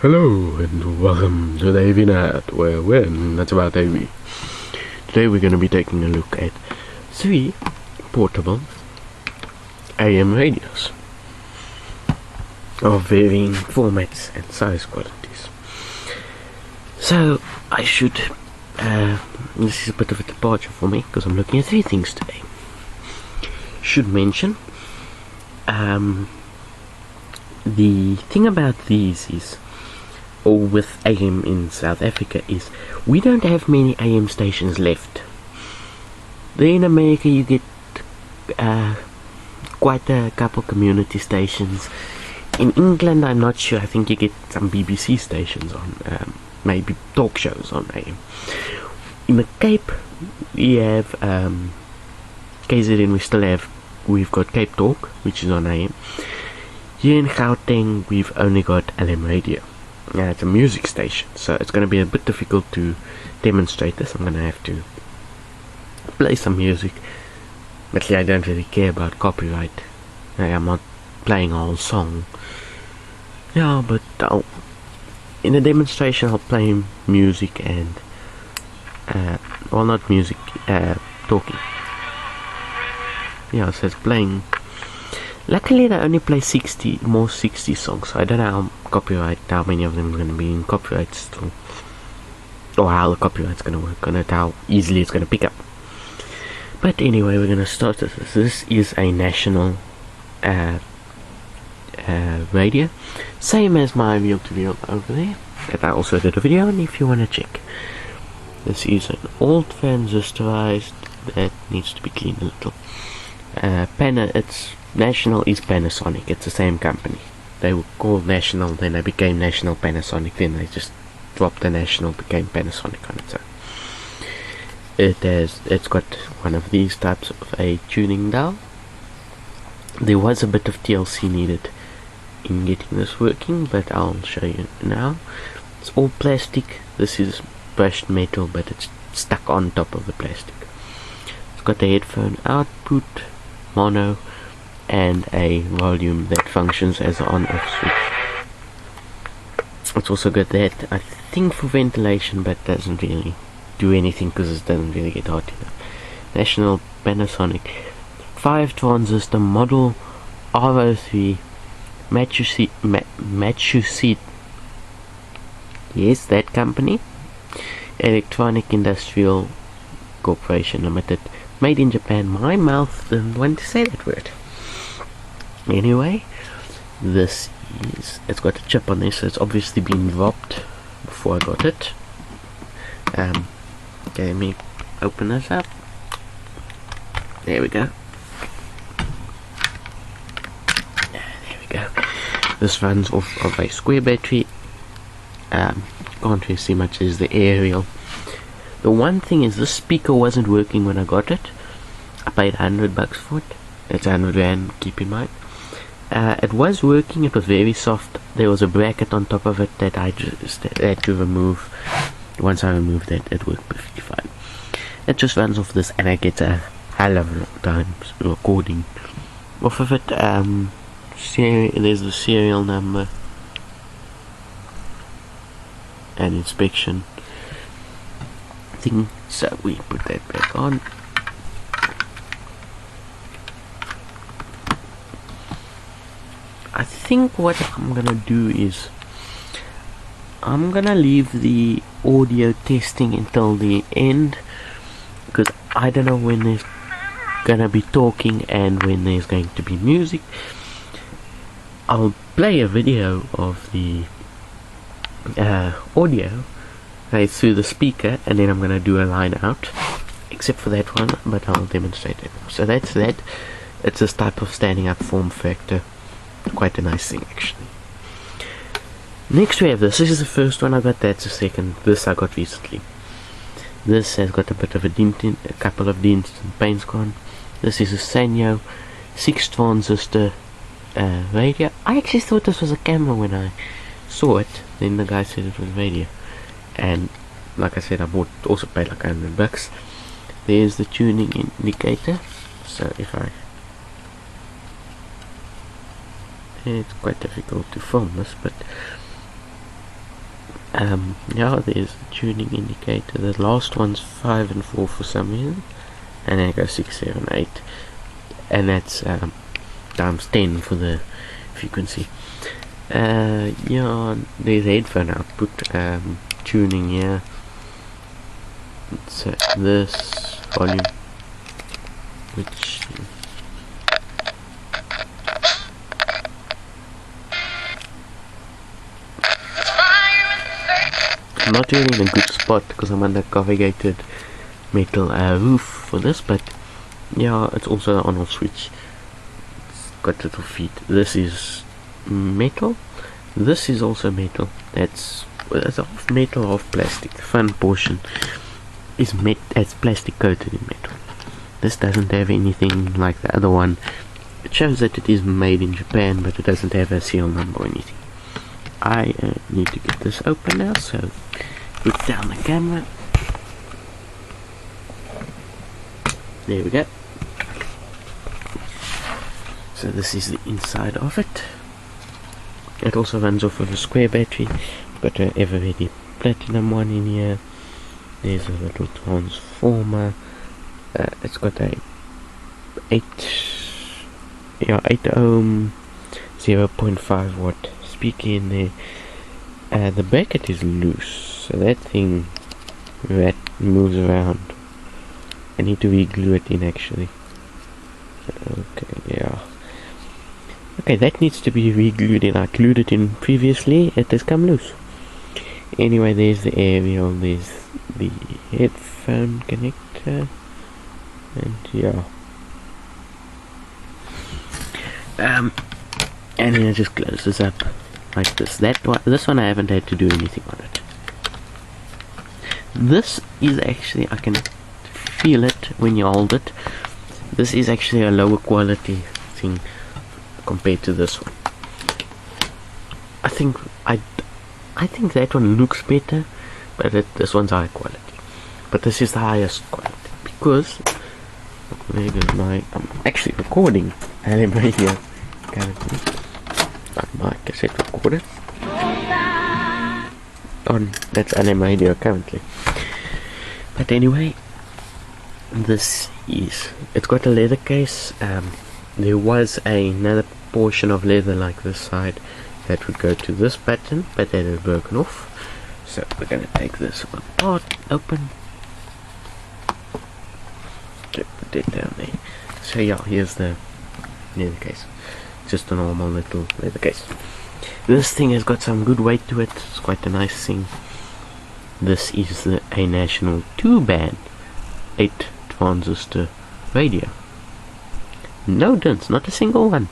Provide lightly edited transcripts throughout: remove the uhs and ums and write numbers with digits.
Hello and welcome to the AV Night, where that's about AV. Today we're going to be taking a look at 3 portable AM radios of varying formats and size qualities. So I should, this is a bit of a departure for me because I'm looking at 3 things today. Should mention, the thing about these is, or with AM in South Africa, is we don't have many AM stations left. There in America you get quite a couple community stations. In England I'm not sure, I think you get some BBC stations on, maybe talk shows on AM. In the Cape we have KZN, we've got Cape Talk, which is on AM. Here in Gauteng we've only got A.M Radio. It's a music station, so it's going to be a bit difficult to demonstrate this. I'm going to have to play some music, but I don't really care about copyright. I'm not playing a whole song. Yeah, but in a demonstration I'll play music and well, not music, talking. Yeah, so it's playing. Luckily they only play 60 songs, so I don't know how many of them are going to be in copyright still, or how the copyright's going to work on it, how easily it's going to pick up. But anyway, we're going to start with this. This is a national radio, same as my reel-to-reel over there that I also did a video on if you want to check. This is an old transistorized that needs to be cleaned a little. It's National is Panasonic, it's the same company. They were called National, then they became National Panasonic, then they just dropped the National, became Panasonic on its own. It's got one of these types of a tuning dial. There was a bit of TLC needed in getting this working, but I'll show you now. It's all plastic. This is brushed metal, but it's stuck on top of the plastic. It's got a headphone output, mono, and a volume that functions as an on-off switch. It's also got that, I think, for ventilation, but doesn't really do anything because it doesn't really get hot enough. National Panasonic 5 transistor model R03 Massachusetts. Yes, that company. Electronic Industrial Corporation Limited. Made in Japan. My mouth didn't want to say that word. Anyway, it's got a chip on this, so it's obviously been dropped before I got it. Okay, let me open this up. There we go. There we go. This runs off of a square battery. Can't really see much as the aerial. The one thing is, this speaker wasn't working when I got it. I paid $100 for it. It's 100 rand, keep in mind. It was working, it was very soft. There was a bracket on top of it that I just had to remove. Once I removed that, it worked perfectly fine. It just runs off this, and I get a hell of a long time recording off of it. There's the serial number and inspection thing, so we put that back on. I think what I'm gonna do is I'm gonna leave the audio testing until the end, because I don't know when there's gonna be talking and when there's going to be music. I'll play a video of the audio right through the speaker, and then I'm gonna do a line out, except for that one, but I'll demonstrate it. So that's that. It's this type of standing up form factor. Quite a nice thing, actually. Next we have this. This is the first one I got. That's the second. This I got recently. This has got a bit of a dent in, a couple of dents and paint's gone. This is a Sanyo 6 transistor radio. I actually thought this was a camera when I saw it. Then the guy said it was radio, and like I said, I also paid like $100. There's the tuning indicator. So if I It's quite difficult to film this, but Yeah, there's a tuning indicator. The last one's 5 and 4 for some reason, and then it goes 6, 7, 8, and that's times 10 for the frequency. Yeah, there's headphone output tuning here. It's this volume, which I'm not really in a good spot because I'm under corrugated metal roof for this, but yeah, it's also an on-off switch. It's got little feet. This is metal. This is also metal. That's half metal, half plastic. The front portion is it's plastic coated in metal. This doesn't have anything like the other one. It shows that it is made in Japan, but it doesn't have a serial number or anything. I need to get this open now, so put down the camera. There we go. So this is the inside of it. It also runs off of a square battery. Got a Ever Ready Platinum one in here. There's a little transformer. It's got a 8 ohm 0.5 watt speaker in there. The bracket is loose, so that thing that moves around. I need to re-glue it in actually. Okay, yeah. Okay, that needs to be re-glued in. I glued it in previously. It has come loose. Anyway, there's the aerial. There's the headphone connector, and yeah. And then I just close this up like this. This one I haven't had to do anything on it. This is actually, I can feel it when you hold it. This is actually a lower quality thing compared to this one. I think that one looks better, but this one's high quality. But this is the highest quality because there goes I'm actually recording A.M Radio currently on my cassette recorder. That's A.M Radio currently. But anyway, it's got a leather case. There was another portion of leather like this side that would go to this button, but that is broken off. So we're gonna take this one apart, open. Okay, put it down there. So yeah, here's the leather case. Just a normal little leather case. This thing has got some good weight to it. It's quite a nice thing. This is a national 2-band 8 transistor radio. No dents, not a single one,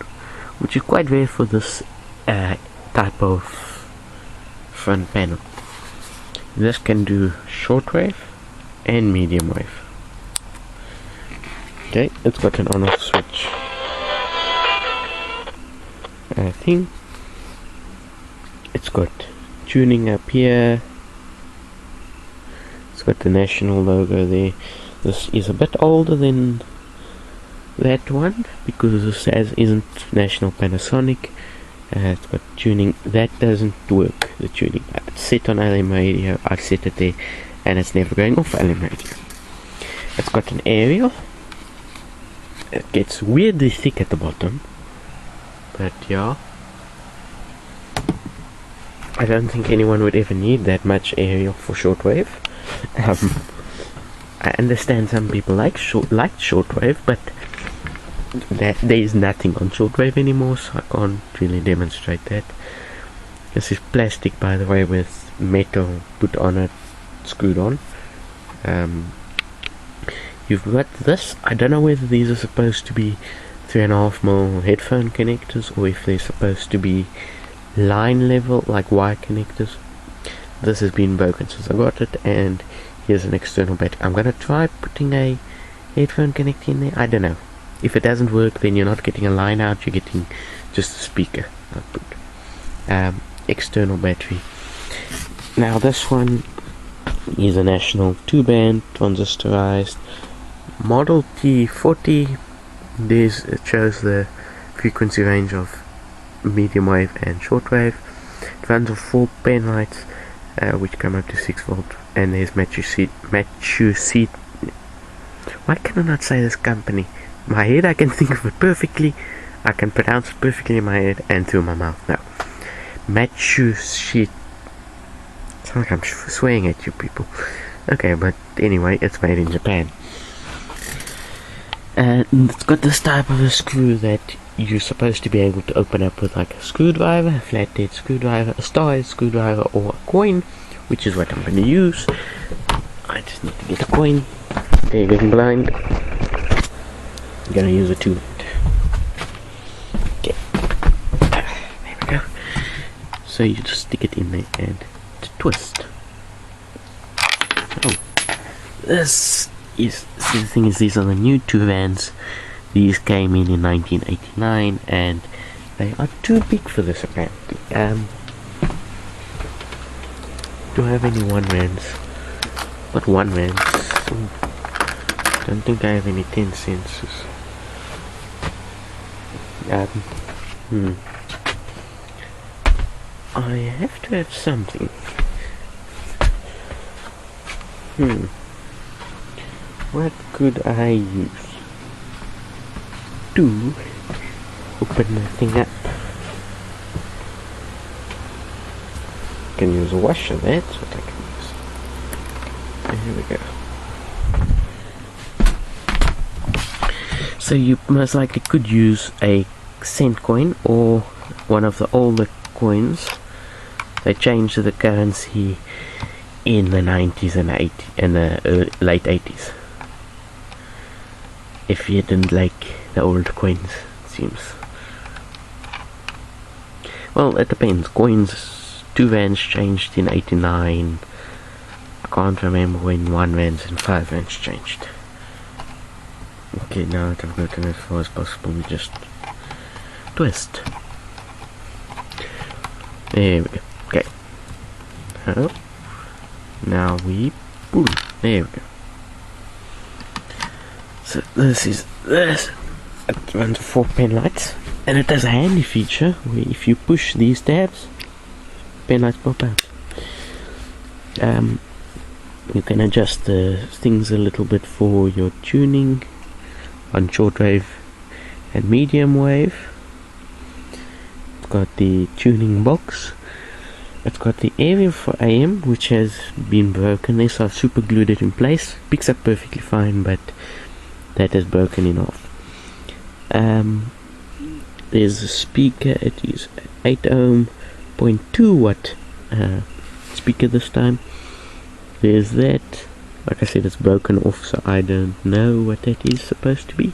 which is quite rare for this type of front panel. This can do shortwave and medium wave. Okay, it's got an on-off switch thing. It's got tuning up here. It's got the national logo there. This is a bit older than that one because this isn't National Panasonic. It's got tuning that doesn't work. The tuning, it's set on A.M Radio. I set it there, and it's never going off A.M Radio. It's got an aerial. It gets weirdly thick at the bottom, but yeah. I don't think anyone would ever need that much aerial for shortwave. I understand some people like shortwave, but there is nothing on shortwave anymore, so I can't really demonstrate that. This is plastic, by the way, with metal put on it, screwed on. You've got this. I don't know whether these are supposed to be 3.5mm headphone connectors or if they're supposed to be line level, like wire connectors. This has been broken since I got it, and here's an external battery. I'm gonna try putting a headphone connector in there. I don't know. If it doesn't work, then you're not getting a line out, you're getting just a speaker output. External battery. Now this one is a national 2-band transistorized Model T40. It shows the frequency range of medium wave and short wave. It runs off 4 pen lights. which come up to 6 volt, and there's Massachusetts. Why can I not say this company? My head, I can think of it perfectly. I can pronounce it perfectly in my head and through my mouth. No, Massachusetts. It's like I'm swearing at you people. Okay, but anyway, it's made in Japan. And it's got this type of a screw that you're supposed to be able to open up with like a screwdriver, a flathead screwdriver, a star screwdriver, or a coin, which is what I'm going to use. I just need to get a coin. There, getting blind. I'm going to use a 2. Okay. There we go. So you just stick it in there and twist. Oh, this is, see, the thing is, these are the new 2 vans. These came in 1989, and they are too big for this apparently. Do I have any 1 vans? What 1 vans? Don't think I have any 10 cents. I have to have something. What could I use to open the thing up? I can use a washer, that's what I can use. There we go. So you most likely could use a cent coin or one of the older coins. They changed the currency in the 90s and the late 80s. If you didn't like the old coins, it seems. Well, it depends. Coins, 2 vans changed in 89. I can't remember when 1 vans and 5 vans changed. Okay, now that I've gotten as far as possible, we just twist. There we go. Okay. Oh. Now we pull. There we go. So this is this. It runs 4 pen lights, and it has a handy feature where if you push these tabs, pen lights pop out. You can adjust the things a little bit for your tuning on shortwave and medium wave. It's got the tuning box. It's got the area for AM, which has been broken there, so I've super glued it in place. Picks up perfectly fine, but that is broken in half. There's a speaker. It is 8 ohm 0.2 watt speaker this time. There's that. Like I said, it's broken off, so I don't know what that is supposed to be.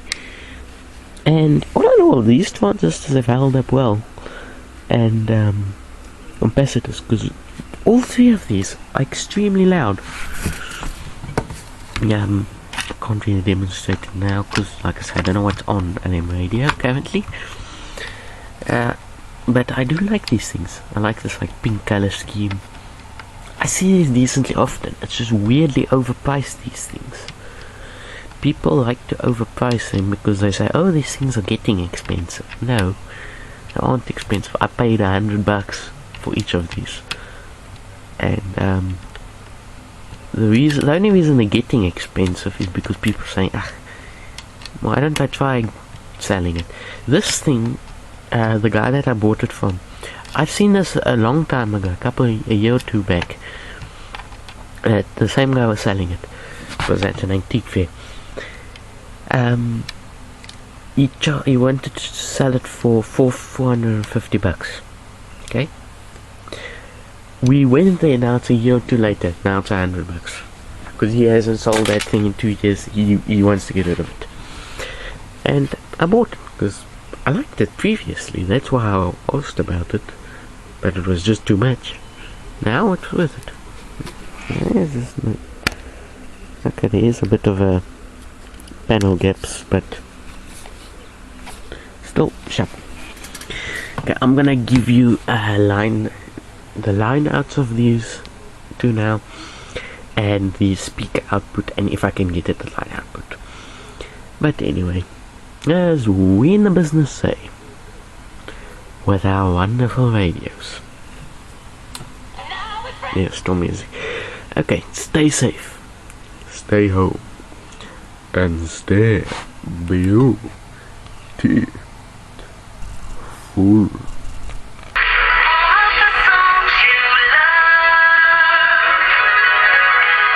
And all in all, these transistors have held up well. And capacitors, because all 3 of these are extremely loud. I can't really demonstrate it now because, like I said, I don't know what's on A.M Radio currently. But I do like these things. I like this like pink color scheme. I see these decently often. It's just weirdly overpriced, these things. People like to overprice them because they say, oh, these things are getting expensive. No, they aren't expensive. I paid $100 for each of these. And the only reason they're getting expensive is because people are saying, why don't I try selling it? This thing, the guy that I bought it from, I've seen this a long time ago, a year or 2 back. The same guy was selling it. It was at an antique fair. He wanted to sell it for $450. Okay. We went there, now it's a year or 2 later. Now it's $100 because he hasn't sold that thing in 2 years. He wants to get rid of it, and I bought it because I liked it previously. That's why I asked about it, but it was just too much. Now it's worth it. Okay, there is a bit of a panel gaps, but still sharp. Okay, I'm gonna give you a line. The line outs of these 2 now, and the speaker output, and if I can get it, the line output. But anyway, as we in the business say, with our wonderful radios. Now Yeah, storm music. Okay, stay safe, stay home, and stay beautiful.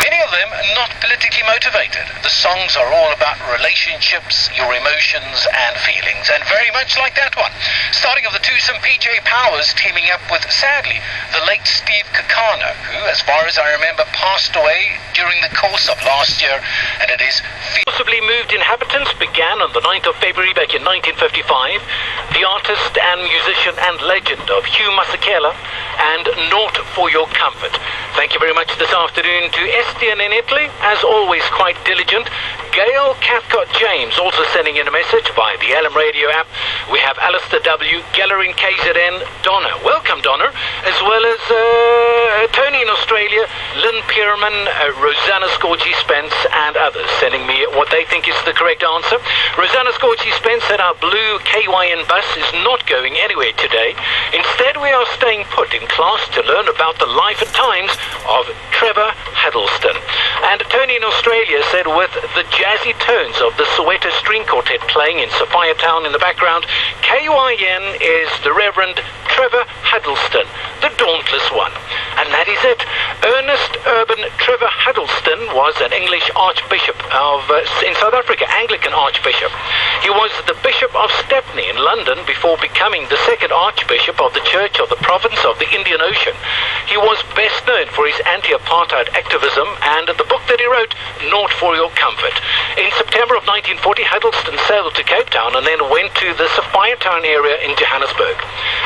Many of them are not politically motivated. The songs are all about relationships, your emotions and feelings, and very much like that one. Starting of the twosome PJ Powers teaming up with, sadly, the late Steve Kakana, who, as far as I remember, passed away during the course of last year, and it is forcibly moved inhabitants began on the 9th of February back in 1955. The artist and musician and legend of Hugh Masekela and Naught for Your Comfort. Thank you very much this afternoon to Estienne in Italy, as always quite diligent. Gail Cathcart James also sending in a message via the A.M Radio app. We have Alistair W, Geller in KZN, Donna, welcome Donna, as well as Tony in Australia, Lynn Pierman, Rosanna Scorchy Spence and others sending me what they think is the correct answer. Rosanna Scorchy Spence said our blue KYN bus is not going anywhere today. Instead we are staying put in class to learn about the life and times of Trevor Huddleston. And Tony in Australia said with the jazzy tones of the Soweto String Quartet playing in Sophia Town in the background, KYN is the Reverend Trevor Huddleston, the Dauntless One. And that is it. Ernest Urban Trevor Huddleston was an English Archbishop in South Africa, Anglican Archbishop. He was the Bishop of Stepney in London before becoming the second Archbishop of the Church of the Province of the Indian Ocean. He was best known for his anti-apartheid activism and the book that he wrote, Naught for Your Comfort. In September of 1940, Huddleston sailed to Cape Town and then went to the Sophia Town area in Johannesburg.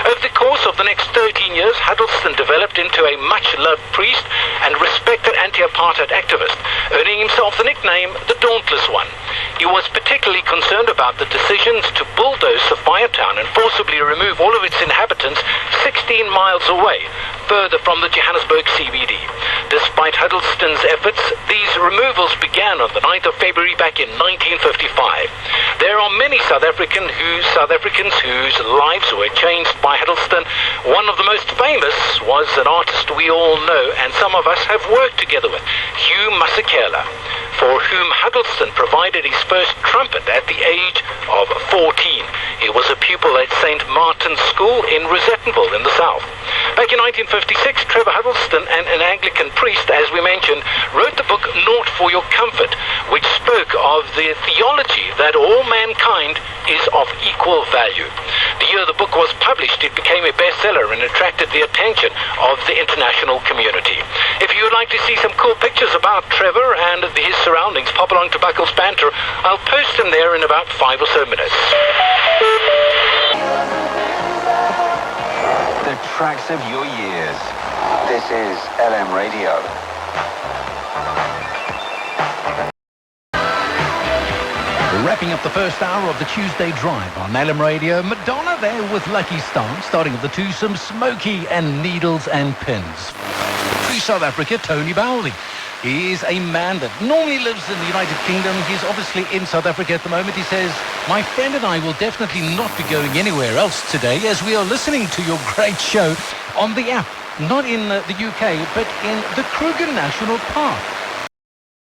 Over the course of the next 13 years, Huddleston developed into a much-loved priest and respected anti-apartheid activist, earning himself the nickname the Dauntless One. He was particularly concerned about the decisions to bulldoze Sophia Town and forcibly remove all of its inhabitants 16 miles away, further from the Johannesburg CBD. Despite Huddleston's efforts, these removals began on the 9th of February back in 1955. There are many South Africans whose lives were changed by Huddleston. One of the most famous was an artist we all know and some of us have worked together with, Hugh Masekela, for whom Huddleston provided his first trumpet at the age of 14. He was a pupil at St. Martin's School in Rosettenville in the South. Back in 1956, Trevor Huddleston, an Anglican priest, as we mentioned, wrote the book Naught for Your Comfort, which spoke of the theology that all mankind is of equal value. The year the book was published, it became a bestseller and attracted the attention of the international community. If you would like to see some cool pictures about Trevor and his surroundings, pop along to Buckles Banter. I'll post them there in about 5 or so minutes. The tracks of your years. This is A.M Radio. Wrapping up the first hour of the Tuesday Drive on A.M Radio, Madonna there with Lucky Star, starting with the twosome Smokey and Needles and Pins. Free South Africa, Tony Bowley. He is a man that normally lives in the United Kingdom. He's obviously in South Africa at the moment. He says, my friend and I will definitely not be going anywhere else today as we are listening to your great show on the app, not in the UK, but in the Kruger National Park.